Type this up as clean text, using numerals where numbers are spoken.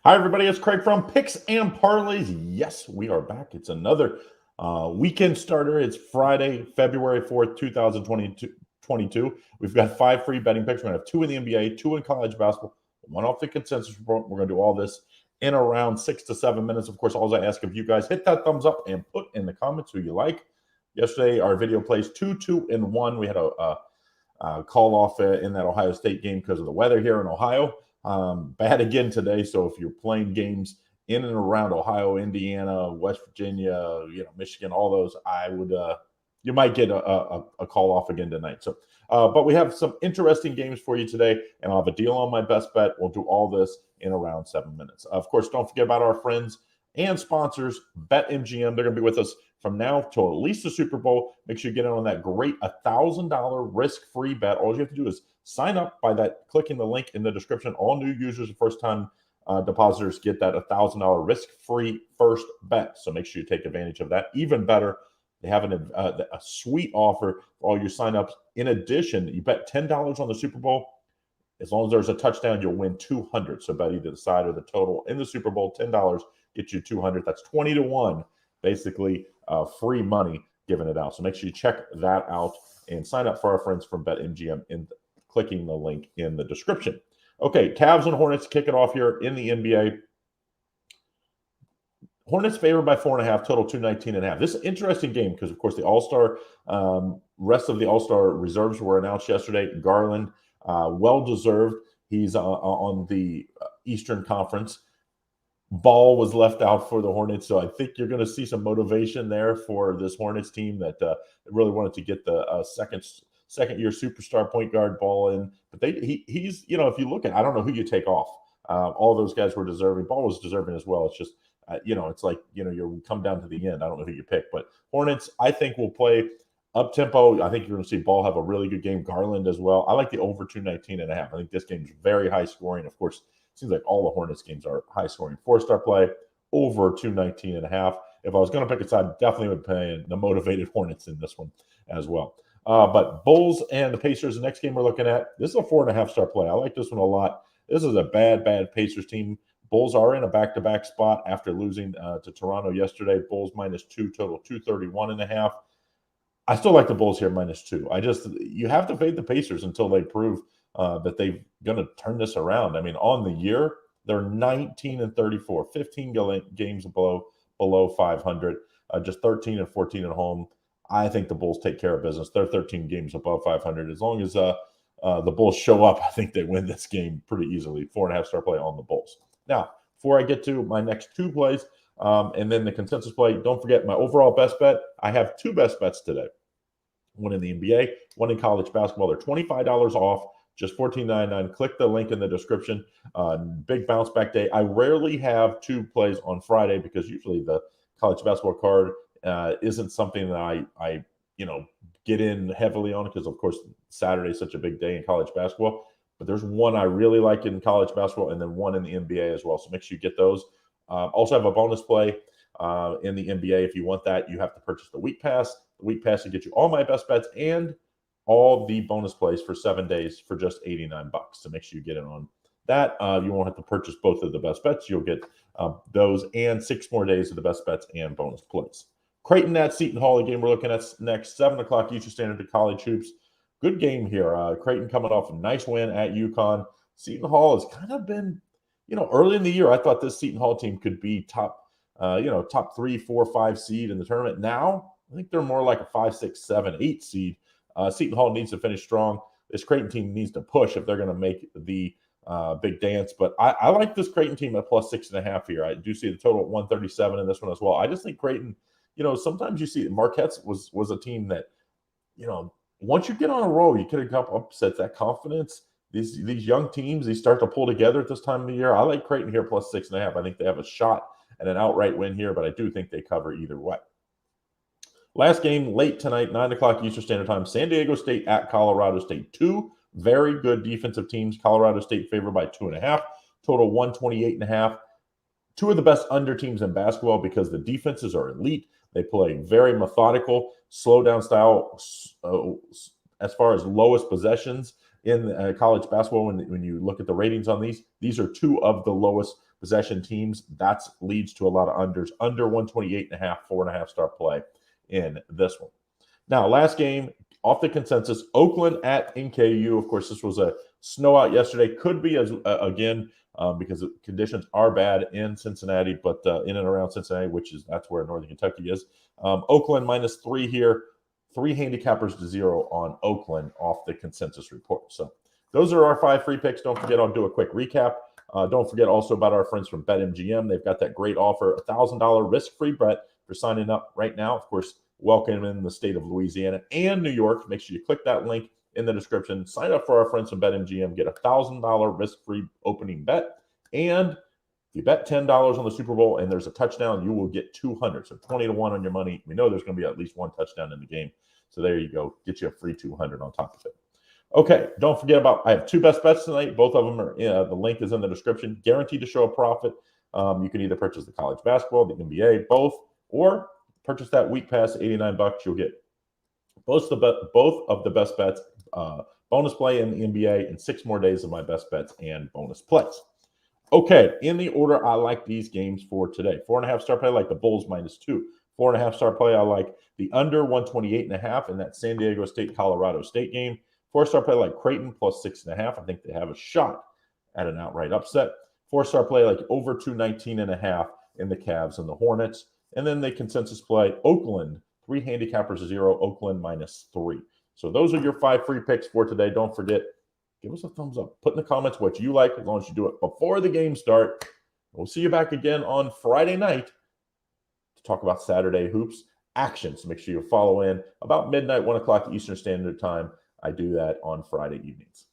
Hi, everybody. It's Craig from Picks and Parlays. Yes, we are back. It's another weekend starter. It's Friday, February 4th, 2022. We've got 5 free betting picks. We're going to have 2 in the NBA, 2 in college basketball, 1 off the consensus report. We're going to do all this in around 6 to 7 minutes. Of course, all I ask of you guys, hit that thumbs up and put in the comments who you like. Yesterday, our video plays 2, 2, and 1. We had a call off in that Ohio State game because of the weather here in Ohio. Bad again today. So if you're playing games in and around Ohio, Indiana, West Virginia, Michigan, all those, I would you might get a call off again tonight. So, but we have some interesting games for you today, and I'll have a deal on my best bet. We'll do all this in around 7 minutes. Of course, don't forget about our friends and sponsors, BetMGM. They're going to be with us from now till at least the Super Bowl. Make sure you get in on that great $1,000 risk-free bet. All you have to do is sign up by clicking the link in the description. All new users and first-time depositors get that $1,000 risk-free first bet. So make sure you take advantage of that. Even better, they have a sweet offer for all your signups. In addition, you bet $10 on the Super Bowl. As long as there's a touchdown, you'll win $200. So bet either the side or the total in the Super Bowl. $10 gets you $200. That's 20 to 1, basically free money giving it out. So make sure you check that out and sign up for our friends from BetMGM in clicking the link in the description. Okay, Cavs and Hornets kick it off here in the NBA. Hornets favored by 4.5, total 219.5. This is an interesting game because, of course, the All-Star, rest of the All-Star reserves were announced yesterday. Garland, well-deserved. He's on the Eastern Conference. Ball was left out for the Hornets, so I think you're going to see some motivation there for this Hornets team that really wanted to get the second-year superstar point guard Ball in. But he's if you look at, I don't know who you take off. All those guys were deserving. Ball was deserving as well. It's just it's like you come down to the end. I don't know who you pick, but Hornets I think will play up tempo. I think you're going to see Ball have a really good game. Garland as well. I like the over 219.5. I think this game is very high scoring. Of course, it seems like all the Hornets games are high scoring. 4-star play over 219.5. If I was going to pick a side, definitely would play the motivated Hornets in this one as well. But Bulls and the Pacers, the next game we're looking at, this is a 4.5-star play. I like this one a lot. This is a bad Pacers team. Bulls are in a back-to-back spot after losing to Toronto yesterday. Bulls -2, total 231.5. I still like the Bulls here -2. You have to fade the Pacers until they prove that they're going to turn this around. I mean, on the year, they're 19-34, 15 games below 500, just 13-14 at home. I think the Bulls take care of business. They're 13 games above 500. As long as the Bulls show up, I think they win this game pretty easily. 4.5-star play on the Bulls. Now, before I get to my next 2 plays and then the consensus play, don't forget my overall best bet. I have 2 best bets today. One in the NBA, one in college basketball. They're $25 off, just $14.99. Click the link in the description. Big bounce back day. I rarely have 2 plays on Friday because usually the college basketball card isn't something that I get in heavily on because, of course, Saturday is such a big day in college basketball. But there's one I really like in college basketball and then one in the NBA as well. So make sure you get those. Also have a bonus play in the NBA. If you want that, you have to purchase the week pass. The week pass will get you all my best bets and all the bonus plays for 7 days for just $89. So make sure you get in on that. You won't have to purchase both of the best bets. You'll get those and 6 more days of the best bets and bonus plays. Creighton at Seton Hall, the game we're looking at next, 7 o'clock Eastern Standard to college hoops. Good game here. Creighton coming off a nice win at UConn. Seton Hall has kind of been, early in the year, I thought this Seton Hall team could be top 3, 4, 5 seed in the tournament. Now, I think they're more like a 5, 6, 7, 8 seed. Seton Hall needs to finish strong. This Creighton team needs to push if they're going to make the big dance. But I like this Creighton team at +6.5 here. I do see the total at 137 in this one as well. I just think Creighton, sometimes you see Marquette was a team that, once you get on a roll, you get a couple upsets. That confidence, these young teams, they start to pull together at this time of the year. I like Creighton here +6.5. I think they have a shot at an outright win here, but I do think they cover either way. Last game late tonight, 9 o'clock Eastern Standard Time. San Diego State at Colorado State. 2 very good defensive teams. Colorado State favored by 2.5. Total 128.5. 2 of the best under teams in basketball because the defenses are elite. They play very methodical, slow down style as far as lowest possessions in college basketball. When you look at the ratings on these are 2 of the lowest possession teams. That leads to a lot of unders. Under 128.5, 4.5 star play in this one. Now, last game off the consensus, Oakland at NKU. Of course, this was a snow out yesterday. Could be as again because the conditions are bad in Cincinnati, but in and around Cincinnati, that's where Northern Kentucky is. Oakland -3 here. 3 handicappers to 0 on Oakland off the consensus report. So those are our 5 free picks. Don't forget, I'll do a quick recap. Don't forget also about our friends from BetMGM. They've got that great offer, $1,000 risk-free bet for signing up right now. Of course, welcome in the state of Louisiana and New York. Make sure you click that link in the description. Sign up for our friends from BetMGM. Get a $1,000 risk-free opening bet. And if you bet $10 on the Super Bowl and there's a touchdown, you will get 200. So 20 to 1 on your money. We know there's going to be at least one touchdown in the game. So there you go. Get you a free 200 on top of it. Okay, don't forget I have 2 best bets tonight. Both of them are, the link is in the description. Guaranteed to show a profit. You can either purchase the college basketball, the NBA, both, or purchase that week pass, $89. You'll get both of the best bets, bonus play in the NBA, and 6 more days of my best bets and bonus plays. Okay, in the order I like these games for today. 4.5 star play, I like the Bulls -2. 4.5 star play, I like the under 128.5 in that San Diego State Colorado State game. 4-star play, like Creighton +6.5. I think they have a shot at an outright upset. 4-star play, like over 219.5 in the Cavs and the Hornets. And then the consensus play, Oakland 3 handicappers 0, Oakland -3. So those are your 5 free picks for today. Don't forget, give us a thumbs up. Put in the comments what you like, as long as you do it before the game start. We'll see you back again on Friday night to talk about Saturday hoops action. So make sure you follow in about midnight, 1 o'clock Eastern Standard Time. I do that on Friday evenings.